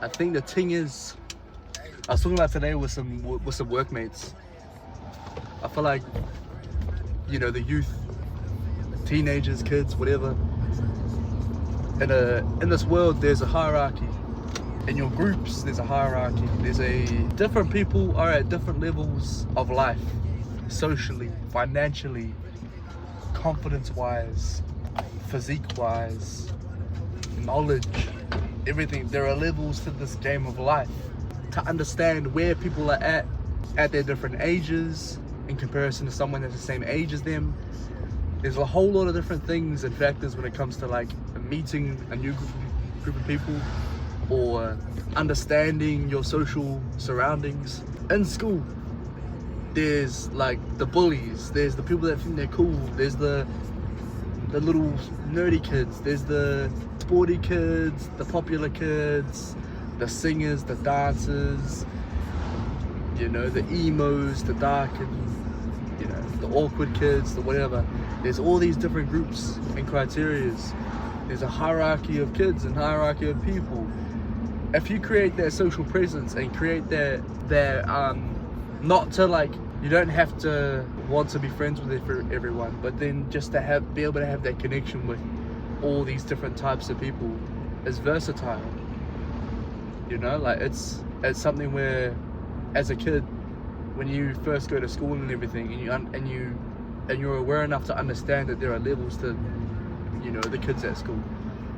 I think the thing is, I was talking about today with some workmates. I feel like, you know, the youth, teenagers, kids, whatever. In this world, there's a hierarchy. In your groups, there's a hierarchy. Different people are at different levels of life, socially, financially, confidence-wise, physique-wise, knowledge, everything. There are levels to this game of life. To understand where people are at their different ages, in comparison to someone that's the same age as them, there's a whole lot of different things and factors when it comes to like meeting a new group of people or understanding your social surroundings. In school, there's like the bullies, there's the people that think they're cool, there's the little nerdy kids, there's the sporty kids, the popular kids, the singers, the dancers, you know, the emos, the dark and, you know, the awkward kids, the whatever. There's all these different groups and criterias. There's a hierarchy of kids and hierarchy of people. If you create that social presence and create that not to like, you don't have to want to be friends with everyone, but then just to be able to have that connection with all these different types of people is versatile. You know, like it's something where, as a kid, when you first go to school and everything, and you're aware enough to understand that there are levels to, you know, the kids at school.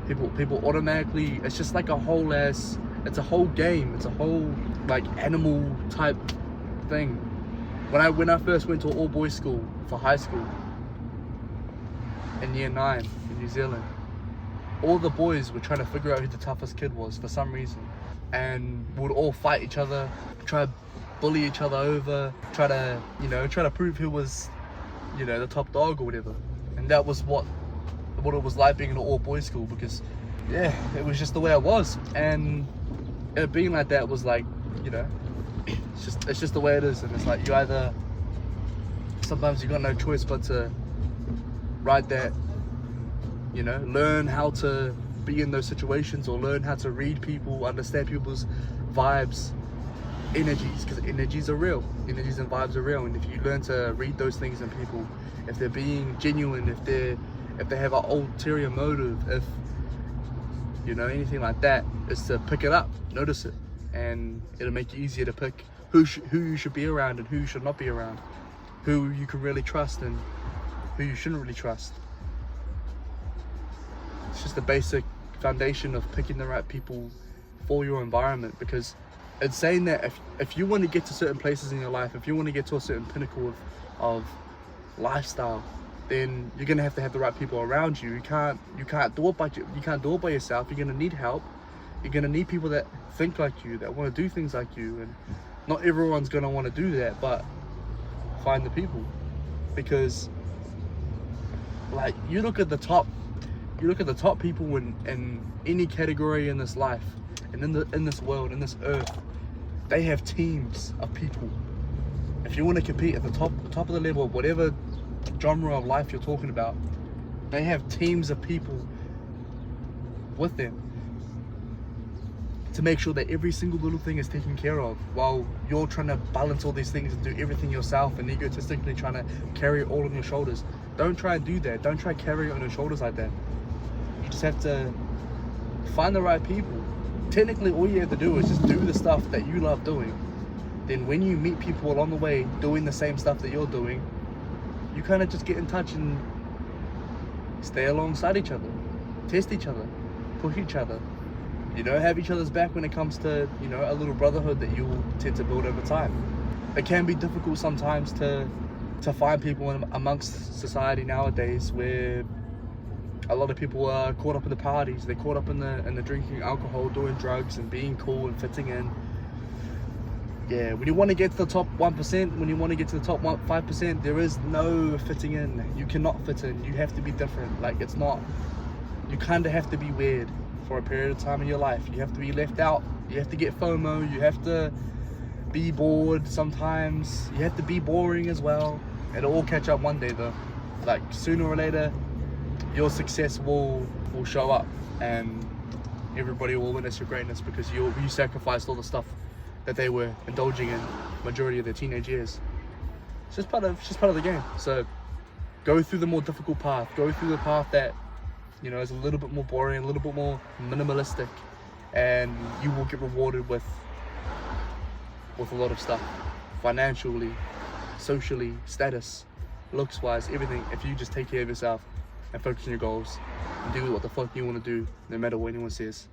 People automatically, it's just like it's a whole game. It's a whole like animal type thing. When I first went to an all-boys school for high school in year 9 in New Zealand, all the boys were trying to figure out who the toughest kid was for some reason, and would all fight each other, try to bully each other over, try to prove who was, you know, the top dog or whatever. And that was what it was like being in an all-boys school, because yeah, it was just the way it was. And it being like that was like, you know, it's just the way it is. And it's like sometimes you got no choice but to ride that, you know, learn how to be in those situations, or learn how to read people, understand people's vibes, energies, because energies are real. Energies and vibes are real. And if you learn to read those things in people, if they're being genuine, if they have an ulterior motive, if, you know, anything like that, is to pick it up, notice it, and it'll make it easier to pick who you should be around and who you should not be around, who you can really trust and who you shouldn't really trust. It's just the basic foundation of picking the right people for your environment, because it's saying that if you want to get to certain places in your life, if you want to get to a certain pinnacle of lifestyle, then you're gonna have to have the right people around you. You can't do it by yourself. You're gonna need help. You're gonna need people that think like you, that want to do things like you. And not everyone's gonna want to do that, but find the people. Because like, you look at the top people in any category in this life and in this world, in this earth, they have teams of people. If you want to compete at the top of the level of whatever genre of life you're talking about, they have teams of people with them to make sure that every single little thing is taken care of, while you're trying to balance all these things and do everything yourself and egotistically trying to carry it all on your shoulders. Don't try and do that. Don't try to carry it on your shoulders like that. You just have to find the right people. Technically, all you have to do is just do the stuff that you love doing. Then when you meet people along the way doing the same stuff that you're doing, you kind of just get in touch and stay alongside each other, test each other, push each other, you know, have each other's back when it comes to, you know, a little brotherhood that you'll tend to build over time. It can be difficult sometimes to find people amongst society nowadays, where a lot of people are caught up in the parties, they're caught up in the drinking alcohol, doing drugs and being cool and fitting in. Yeah, when you want to get to the top 1%, when you want to get to the top 5%, there is no fitting in. You cannot fit in. You have to be different. Like, it's not, you kind of have to be weird for a period of time in your life. You have to be left out. You have to get FOMO. You have to be bored sometimes. You have to be boring as well. It'll all catch up one day though. Like, sooner or later, your success will show up, and everybody will witness your greatness because you sacrificed all the stuff that they were indulging in majority of their teenage years. It's just part of the game. So go through the more difficult path. Go through the path that, you know, is a little bit more boring, a little bit more minimalistic, and you will get rewarded with a lot of stuff, financially, socially, status, looks wise, everything, if you just take care of yourself and focus on your goals and do what the fuck you want to do, no matter what anyone says.